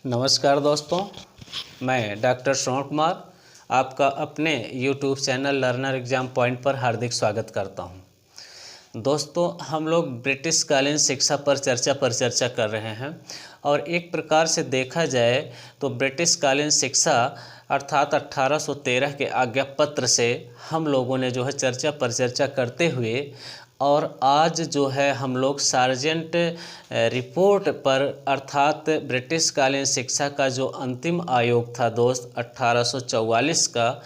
नमस्कार दोस्तों, मैं डॉक्टर श्रवण कुमार आपका अपने YouTube channel learner exam point पर हार्दिक स्वागत करता हूं। दोस्तों, हम लोग ब्रिटिश कालीन शिक्षा पर चर्चा कर रहे हैं और एक प्रकार से देखा जाए तो ब्रिटिश कालीन शिक्षा अर्थात 1813 के आज्ञा पत्र से हम लोगों ने जो है चर्चा करते हुए और आज जो है हम लोग सार्जेंट रिपोर्ट पर अर्थात ब्रिटिश कालीन शिक्षा का जो अंतिम आयोग था दोस्त 1844 का,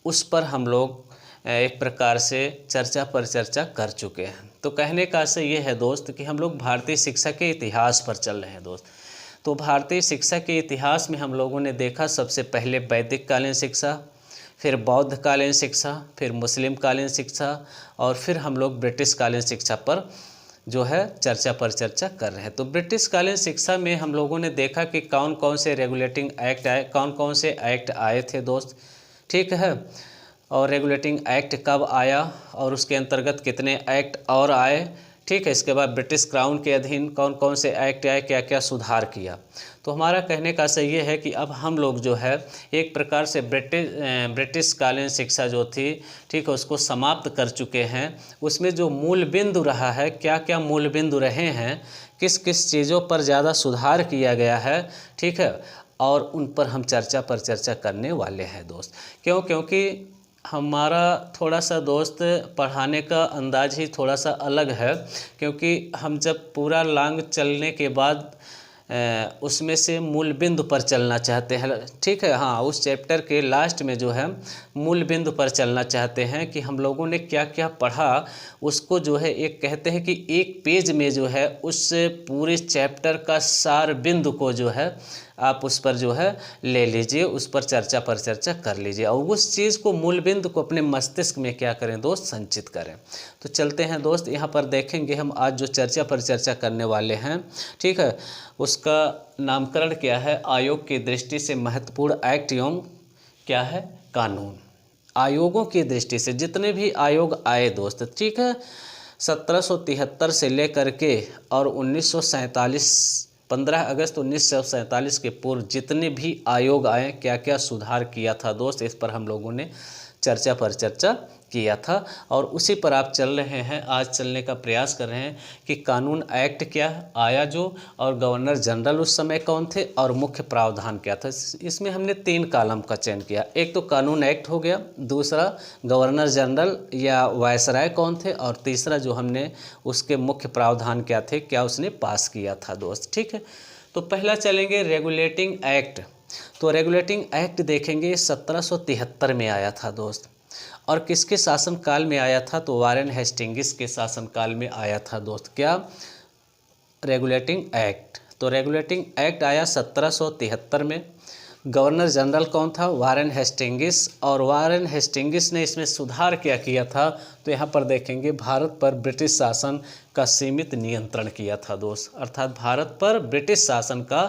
उस पर हम लोग एक प्रकार से चर्चा कर चुके हैं। तो कहने का आशय ये है दोस्त कि हम लोग भारतीय शिक्षा के इतिहास पर चल रहे हैं दोस्त। तो भारतीय शिक्षा के इतिहास में हम लोगों ने देखा सबसे पहले वैदिक कालीन शिक्षा, फिर बौद्ध कालीन शिक्षा, फिर मुस्लिम कालीन शिक्षा और फिर हम लोग ब्रिटिश कालीन शिक्षा पर जो है चर्चा कर रहे हैं। तो ब्रिटिश कालीन शिक्षा में हम लोगों ने देखा कि कौन कौन से रेगुलेटिंग एक्ट आए, कौन कौन से एक्ट आए थे दोस्त, ठीक है। और रेगुलेटिंग एक्ट कब आया और उसके अंतर्गत कितने एक्ट और आए, ठीक है। इसके बाद ब्रिटिश क्राउन के अधीन कौन कौन से एक्ट आए, क्या क्या सुधार किया। तो हमारा कहने का आशय ये है कि अब हम लोग जो है एक प्रकार से ब्रिटिश कालीन शिक्षा जो थी, ठीक है, उसको समाप्त कर चुके हैं। उसमें जो मूल बिंदु रहा है, क्या क्या मूल बिंदु रहे हैं, किस किस चीज़ों पर ज़्यादा सुधार किया गया है, ठीक है, और उन पर हम चर्चा करने वाले हैं दोस्त। क्योंकि हमारा थोड़ा सा दोस्त पढ़ाने का अंदाज ही थोड़ा सा अलग है, क्योंकि हम जब पूरा लांग चलने के बाद उसमें से मूल बिंदु पर चलना चाहते हैं, ठीक है। हाँ, उस चैप्टर के लास्ट में जो है मूल बिंदु पर चलना चाहते हैं कि हम लोगों ने क्या क्या पढ़ा, उसको जो है एक कहते हैं कि एक पेज में जो है उस पूरे चैप्टर का सार बिंदु को जो है आप उस पर जो है ले लीजिए, उस पर चर्चा कर लीजिए और उस चीज़ को मूल बिंदु को अपने मस्तिष्क में क्या करें दोस्त, संचित करें। तो चलते हैं दोस्त, यहाँ पर देखेंगे हम आज जो चर्चा करने वाले हैं, ठीक है, उसका नामकरण क्या है, आयोग की दृष्टि से महत्वपूर्ण एक्ट एवं क्या है, कानून। आयोगों की दृष्टि से जितने भी आयोग आए दोस्त, ठीक है, 1773 से लेकर के और 1947 15 अगस्त 1947 के पूर्व जितने भी आयोग आए, क्या क्या सुधार किया था दोस्त, इस पर हम लोगों ने चर्चा किया था और उसी पर आप चल रहे हैं। आज चलने का प्रयास कर रहे हैं कि कानून एक्ट क्या आया जो, और गवर्नर जनरल उस समय कौन थे और मुख्य प्रावधान क्या था। इसमें हमने 3 कॉलम का चयन किया। एक तो कानून एक्ट हो गया, दूसरा गवर्नर जनरल या वायसराय कौन थे, और तीसरा जो हमने उसके मुख्य प्रावधान क्या थे, क्या उसने पास किया था दोस्त, ठीक है। तो पहला चलेंगे रेगुलेटिंग एक्ट। तो रेगुलेटिंग एक्ट देखेंगे 1773 में आया था दोस्त, और किसके शासनकाल में आया था, तो वारेन हेस्टिंग्स के शासनकाल में आया था दोस्त। क्या रेगुलेटिंग एक्ट, तो रेगुलेटिंग एक्ट आया 1773 में। गवर्नर जनरल कौन था, वारेन हेस्टिंग्स, और वारेन हेस्टिंग्स ने इसमें सुधार क्या किया था, तो यहाँ पर देखेंगे भारत पर ब्रिटिश शासन का सीमित नियंत्रण किया था दोस्त। अर्थात भारत पर ब्रिटिश शासन का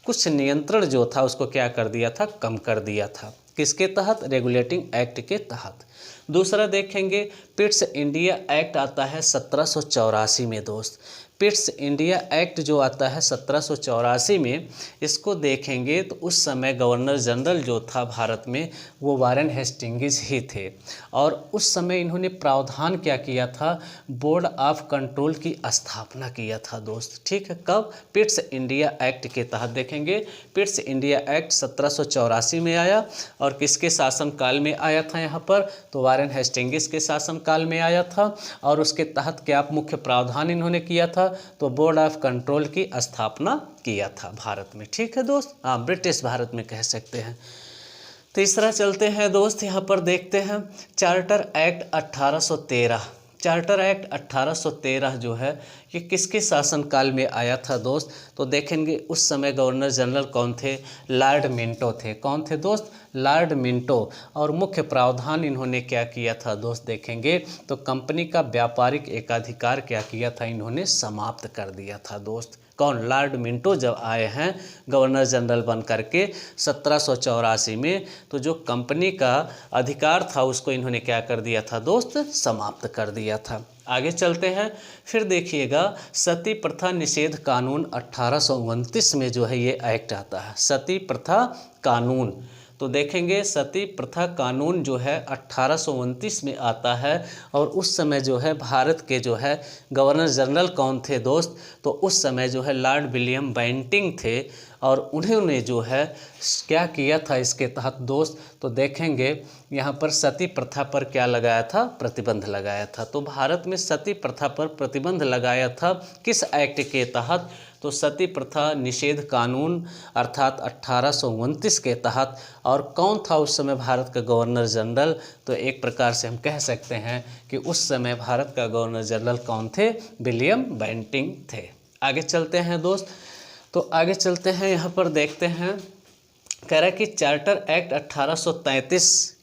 कुछ नियंत्रण जो था उसको क्या कर दिया था, कम कर दिया था। किसके तहत, रेगुलेटिंग एक्ट के तहत। दूसरा देखेंगे पिट्स इंडिया एक्ट आता है 1784 में दोस्त। पिट्स इंडिया एक्ट जो आता है 1784 में, इसको देखेंगे तो उस समय गवर्नर जनरल जो था भारत में वो वारेन हेस्टिंग्स ही थे, और उस समय इन्होंने प्रावधान क्या किया था, बोर्ड ऑफ कंट्रोल की स्थापना किया था दोस्त, ठीक है। कब, पिट्स इंडिया एक्ट के तहत देखेंगे। पिट्स इंडिया एक्ट 1784 में आया और किसके शासनकाल में आया था, यहाँ पर तो वारेन हेस्टिंग्स के शासनकाल में आया था, और उसके तहत क्या मुख्य प्रावधान इन्होंने किया था, तो बोर्ड ऑफ कंट्रोल की स्थापना किया था भारत में, ठीक है दोस्त। हाँ, ब्रिटिश भारत में कह सकते हैं। तीसरा चलते हैं दोस्त, यहाँ पर देखते हैं चार्टर एक्ट 1813। चार्टर एक्ट 1813 जो है ये किसके शासनकाल में आया था दोस्त, तो देखेंगे उस समय गवर्नर जनरल कौन थे, लॉर्ड मिंटो थे। कौन थे दोस्त, लॉर्ड मिंटो। और मुख्य प्रावधान इन्होंने क्या किया था दोस्त, देखेंगे तो कंपनी का व्यापारिक एकाधिकार क्या किया था, इन्होंने समाप्त कर दिया था दोस्त। कौन, लॉर्ड मिंटो जब आए हैं गवर्नर जनरल बन करके 1784 में, तो जो कंपनी का अधिकार था उसको इन्होंने क्या कर दिया था दोस्त, समाप्त कर दिया था। आगे चलते हैं, फिर देखिएगा सती प्रथा निषेध कानून 1829 में जो है ये एक्ट आता है, सती प्रथा कानून। तो देखेंगे सती प्रथा कानून जो है 1829 में आता है, और उस समय जो है भारत के जो है गवर्नर जनरल कौन थे दोस्त, तो उस समय जो है लॉर्ड विलियम बेंटिंक थे, और उन्होंने जो है क्या किया था इसके तहत दोस्त, तो देखेंगे यहाँ पर सती प्रथा पर क्या लगाया था, प्रतिबंध लगाया था। तो भारत में सती प्रथा पर प्रतिबंध लगाया था किस एक्ट के तहत, तो सती प्रथा निषेध कानून अर्थात 1829 के तहत। और कौन था उस समय भारत का गवर्नर जनरल, तो एक प्रकार से हम कह सकते हैं कि उस समय भारत का गवर्नर जनरल कौन थे, विलियम बेंटिंक थे। आगे चलते हैं दोस्त, तो आगे चलते हैं, यहाँ पर देखते हैं, कह रहा है कि चार्टर एक्ट 1833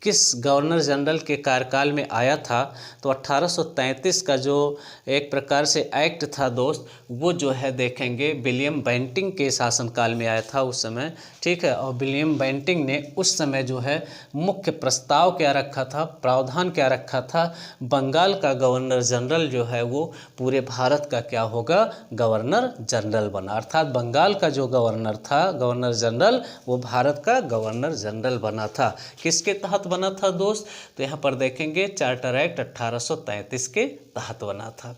किस गवर्नर जनरल के कार्यकाल में आया था, तो 1833 का जो एक प्रकार से एक्ट था दोस्त, वो जो है देखेंगे विलियम बेंटिंक के शासनकाल में आया था उस समय, ठीक है। और विलियम बेंटिंक ने उस समय जो है मुख्य प्रस्ताव क्या रखा था, प्रावधान क्या रखा था, बंगाल का गवर्नर जनरल जो है वो पूरे भारत का क्या होगा, गवर्नर जनरल बना, अर्थात बंगाल का जो गवर्नर था, गवर्नर जनरल, वो भारत का गवर्नर जनरल बना था। किसके तहत बना था दोस्त, तो यहाँ पर देखेंगे चार्टर एक्ट 1833 के तहत बना था।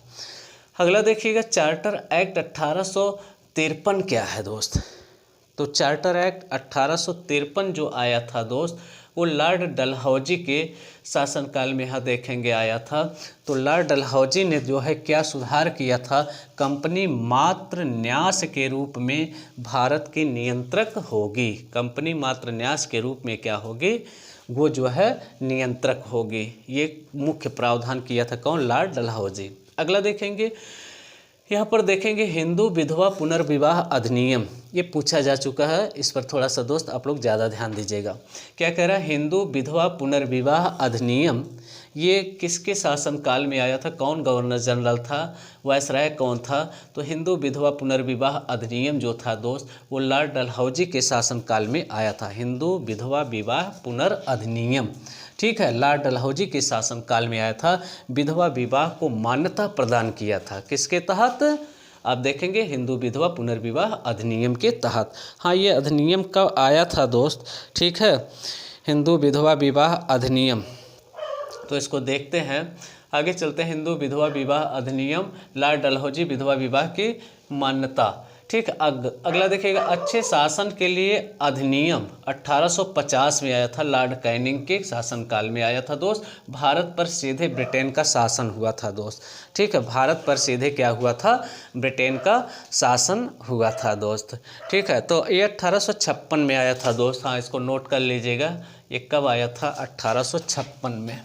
अगला देखिएगा चार्टर एक्ट 1853 क्या है दोस्त, तो चार्टर एक्ट 1853 जो आया था दोस्त, वो लॉर्ड डलहौजी के शासनकाल में यहाँ देखेंगे आया था। तो लॉर्ड डलहौजी ने जो है क्या सुधार किया था, कंपनी मात्र न्यास के रूप में भारत की नियंत्रक होगी, कंपनी मात्र न्यास के रूप में क्या होगी, वो जो है नियंत्रक होगी, ये मुख्य प्रावधान किया था कौन, लॉर्ड डलहौजी। अगला देखेंगे, यहाँ पर देखेंगे हिंदू विधवा पुनर्विवाह अधिनियम, ये पूछा जा चुका है, इस पर थोड़ा सा दोस्त आप लोग ज़्यादा ध्यान दीजिएगा। क्या कह रहा है, हिंदू विधवा पुनर्विवाह अधिनियम, ये किसके शासनकाल में आया था, कौन गवर्नर जनरल था, वायसराय कौन था, तो हिंदू विधवा पुनर्विवाह अधिनियम जो था दोस्त, वो लॉर्ड डलहौजी के शासनकाल में आया था, हिंदू विधवा विवाह पुनर्अधिनियम, ठीक है, लॉर्ड डलहौजी के शासनकाल में आया था। विधवा विवाह को मान्यता प्रदान किया था, किसके तहत, आप देखेंगे हिंदू विधवा पुनर्विवाह अधिनियम के तहत। हाँ, ये अधिनियम कब आया था दोस्त, ठीक है, हिंदू विधवा विवाह अधिनियम, तो इसको देखते हैं। आगे चलते हैं, हिंदू विधवा विवाह अधिनियम, लॉर्ड डलहौजी विधवा विवाह की मान्यता, ठीक। अगला देखिएगा, अच्छे शासन के लिए अधिनियम 1850 में आया था, लॉर्ड कैनिंग के शासनकाल में आया था दोस्त। भारत पर सीधे ब्रिटेन का शासन हुआ था दोस्त, ठीक है, भारत पर सीधे क्या हुआ था, ब्रिटेन का शासन हुआ था दोस्त, ठीक है। तो ये 1856 में आया था दोस्त, हाँ इसको नोट कर लीजिएगा, ये कब आया था, 1856 में,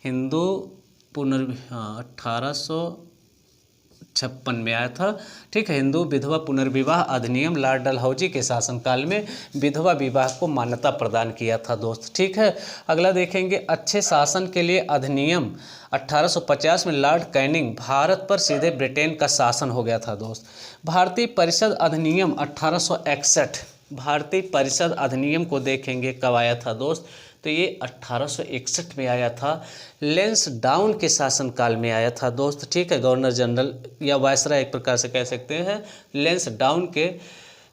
हिंदू 1856 में आया था, ठीक है। हिंदू विधवा पुनर्विवाह अधिनियम लॉर्ड डलहौजी के शासनकाल में विधवा विवाह को मान्यता प्रदान किया था दोस्त, ठीक है। अगला देखेंगे, अच्छे शासन के लिए अधिनियम 1850 में लॉर्ड कैनिंग, भारत पर सीधे ब्रिटेन का शासन हो गया था दोस्त। भारतीय परिषद अधिनियम 1861, भारतीय परिषद अधिनियम को देखेंगे कब आया था दोस्त, तो ये 1861 में आया था, लैंसडाउन के शासनकाल में आया था दोस्त, ठीक है, गवर्नर जनरल या वायसराय एक प्रकार से कह सकते हैं, लैंसडाउन के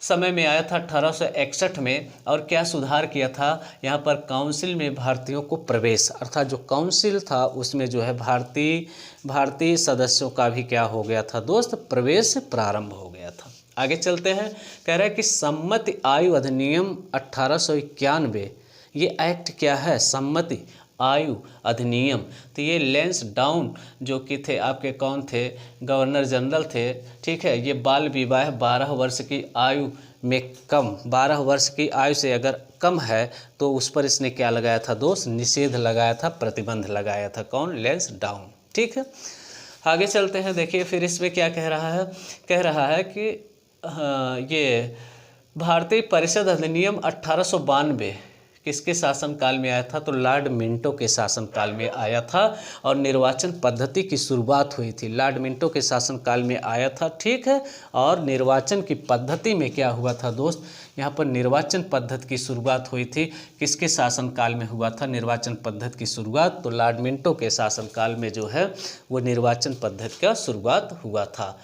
समय में आया था 1861 में। और क्या सुधार किया था, यहाँ पर काउंसिल में भारतीयों को प्रवेश, अर्थात जो काउंसिल था उसमें जो है भारतीय सदस्यों का भी क्या हो गया था दोस्त, प्रवेश प्रारंभ हो गया था। आगे चलते हैं, कह रहा है कि सम्मति आयु अधिनियम 1891, ये एक्ट क्या है, सम्मति आयु अधिनियम, तो ये लैंसडाउन जो कि थे आपके कौन थे, गवर्नर जनरल थे, ठीक है। ये बाल विवाह 12 वर्ष की आयु में कम, 12 वर्ष की आयु से अगर कम है तो उस पर इसने क्या लगाया था दोस्त, निषेध लगाया था, प्रतिबंध लगाया था, कौन, लैंसडाउन, ठीक है। आगे चलते हैं, देखिए फिर इसमें क्या कह रहा है, कह रहा है कि ये भारतीय परिषद अधिनियम 1892 किसके शासनकाल में आया था? तो लॉर्ड मिंटो के शासनकाल में आया था और निर्वाचन पद्धति की शुरुआत हुई थी। लॉर्ड मिंटो के शासनकाल में आया था, ठीक है। और निर्वाचन की पद्धति में क्या हुआ था दोस्त? यहाँ पर निर्वाचन पद्धति की शुरुआत हुई थी। किसके शासनकाल में हुआ था निर्वाचन पद्धति की शुरुआत? तो लॉर्ड मिंटो के शासनकाल में जो है वो निर्वाचन पद्धति का शुरुआत हुआ था।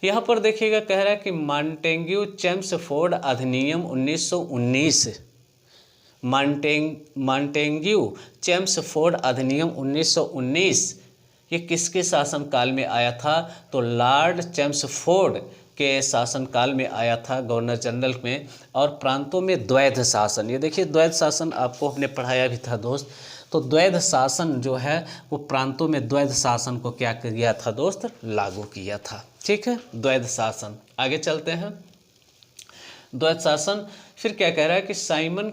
यहाँ पर देखिएगा, कह रहा है कि मॉन्टेग्यू चेम्सफोर्ड अधिनियम 1919, मॉन्टेग्यू चेम्सफोर्ड अधिनियम 1919 ये किसके शासनकाल में आया था? तो लॉर्ड चेम्सफोर्ड के शासनकाल में आया था, गवर्नर जनरल में। और प्रांतों में द्वैध शासन, ये देखिए द्वैध शासन आपको हमने पढ़ाया भी था दोस्त। तो द्वैध शासन जो है वो प्रांतों में द्वैध शासन को क्या किया था दोस्त? लागू किया था, ठीक है, द्वैध शासन। आगे चलते हैं, द्वैध शासन। फिर क्या कह रहा है कि साइमन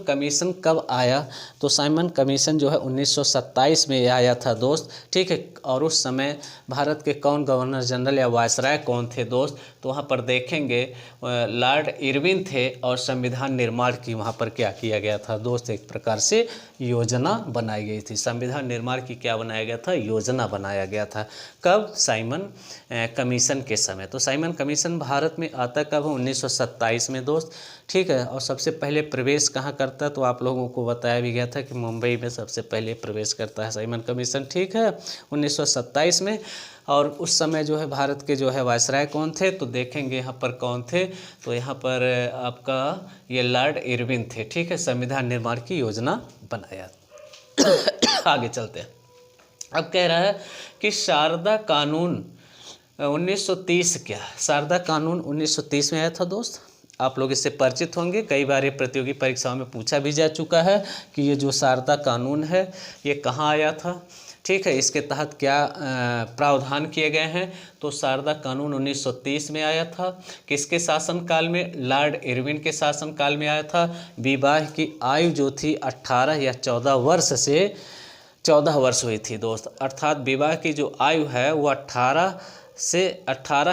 कमीशन कब आया? तो साइमन कमीशन जो है 1927 में आया था दोस्त, ठीक है। और उस समय भारत के कौन गवर्नर जनरल या वायसराय कौन थे दोस्त? तो वहाँ पर देखेंगे लॉर्ड इरविन थे। और संविधान निर्माण की वहाँ पर क्या किया गया था दोस्त? एक प्रकार से योजना बनाई गई थी। संविधान निर्माण की क्या बनाया गया था? योजना बनाया गया था। कब? साइमन कमीशन के समय। तो साइमन कमीशन भारत में आता कब? 1927 में दोस्त, ठीक है। और सबसे पहले प्रवेश कहाँ करता है? तो आप लोगों को बताया भी गया था कि मुंबई में सबसे पहले प्रवेश करता है साइमन कमीशन, ठीक है, 1927 में। और उस समय जो है भारत के जो है वायसराय कौन थे? तो देखेंगे यहाँ पर कौन थे? तो यहाँ पर आपका ये लॉर्ड इरविन थे, ठीक है। संविधान निर्माण की योजना बनाया। आगे चलते हैं। अब कह रहा है कि शारदा कानून 1930 क्या? शारदा कानून 1930 में आया था दोस्त। आप लोग इससे परिचित होंगे, कई बार ये प्रतियोगी परीक्षाओं में पूछा भी जा चुका है कि ये जो शारदा कानून है ये कहाँ आया था, ठीक है, इसके तहत क्या प्रावधान किए गए हैं? तो शारदा कानून 1930 में आया था। किसके शासनकाल में? लॉर्ड इरविन के शासनकाल में आया था। विवाह की आयु जो थी 18 या 14 वर्ष से 14 वर्ष हुई थी दोस्त। अर्थात विवाह की जो आयु है वो 18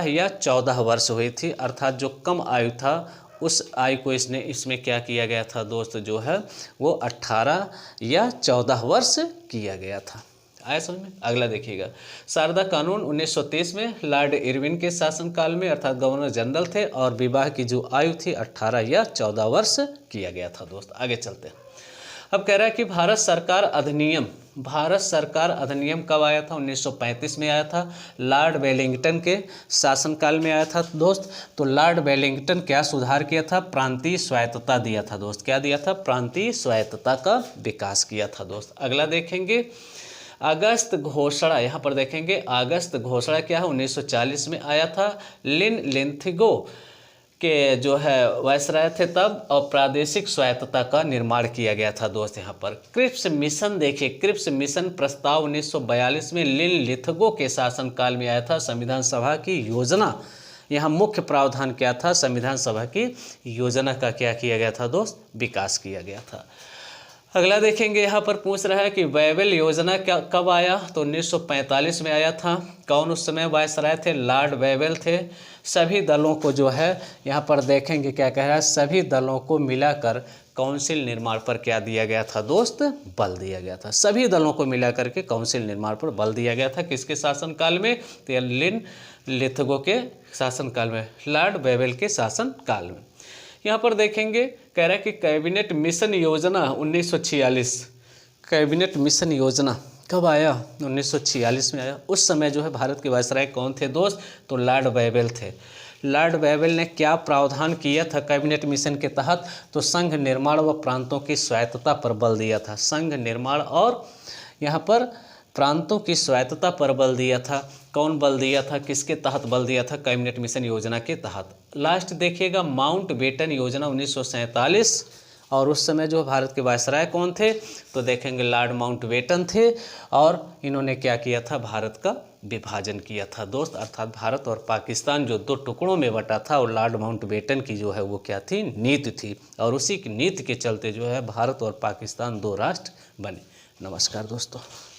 या 14 वर्ष हुई थी। अर्थात जो कम आयु था उस आयु को इसमें क्या किया गया था दोस्त? जो है वो 18 या 14 वर्ष किया गया था। आया समझ में? अगला देखिएगा, शारदा कानून 1930 में लॉर्ड इरविन के शासनकाल में, अर्थात गवर्नर जनरल थे। और विवाह की जो आयु थी 18 या 14 वर्ष किया गया था दोस्त। आगे चलते हैं। अब कह रहा है कि भारत सरकार अधिनियम कब आया था? 1935 में आया था। लॉर्ड वेलिंगटन के शासनकाल में आया था दोस्त। तो लॉर्ड वेलिंगटन क्या सुधार किया था? प्रांतीय स्वायत्तता दिया था दोस्त। क्या दिया था? प्रांतीय स्वायत्तता का विकास किया था दोस्त। अगला देखेंगे, अगस्त घोषणा। यहाँ पर देखेंगे अगस्त घोषणा क्या है? 1940 में आया था। लिंथिगो के जो है वायसराय थे तब। और प्रादेशिक स्वायत्तता का निर्माण किया गया था दोस्त। यहाँ पर क्रिप्स मिशन देखिए, क्रिप्स मिशन प्रस्ताव 1942 में लिंथिगो के शासनकाल में आया था। संविधान सभा की योजना, यहाँ मुख्य प्रावधान क्या था? संविधान सभा की योजना का क्या किया गया था दोस्त? विकास किया गया था। अगला देखेंगे, यहाँ पर पूछ रहा है कि वेबल योजना क्या कब आया? तो 1945 में आया था। कौन उस समय वायसराय थे? लॉर्ड वेबल थे। सभी दलों को जो है यहाँ पर देखेंगे क्या कह रहा है? सभी दलों को मिलाकर काउंसिल निर्माण पर क्या दिया गया था दोस्त? बल दिया गया था। सभी दलों को मिलाकर के काउंसिल निर्माण पर बल दिया गया था। किसके शासनकाल में? तो लिंथिगो के शासनकाल में, लॉर्ड वेबल के शासनकाल में। यहाँ पर देखेंगे, कह रहा है कि कैबिनेट मिशन योजना 1946, कैबिनेट मिशन योजना कब आया? 1946 में आया। उस समय जो है भारत के वायसराय कौन थे दोस्त? तो लॉर्ड वेबल थे। लॉर्ड वेबल ने क्या प्रावधान किया था कैबिनेट मिशन के तहत? तो संघ निर्माण व प्रांतों की स्वायत्तता पर बल दिया था। संघ निर्माण और यहाँ पर प्रांतों की स्वायत्तता पर बल दिया था। कौन बल दिया था? किसके तहत बल दिया था? कैबिनेट मिशन योजना के तहत। लास्ट देखिएगा, माउंट बेटन योजना 1947। और उस समय जो भारत के वायसराय कौन थे? तो देखेंगे लॉर्ड माउंट बेटन थे। और इन्होंने क्या किया था? भारत का विभाजन किया था दोस्त। अर्थात भारत और पाकिस्तान जो दो टुकड़ों में बटा था, और लॉर्ड माउंट बेटन की जो है वो क्या थी? नीति थी। और उसी की नीति के चलते जो है भारत और पाकिस्तान दो राष्ट्र बने। नमस्कार दोस्तों।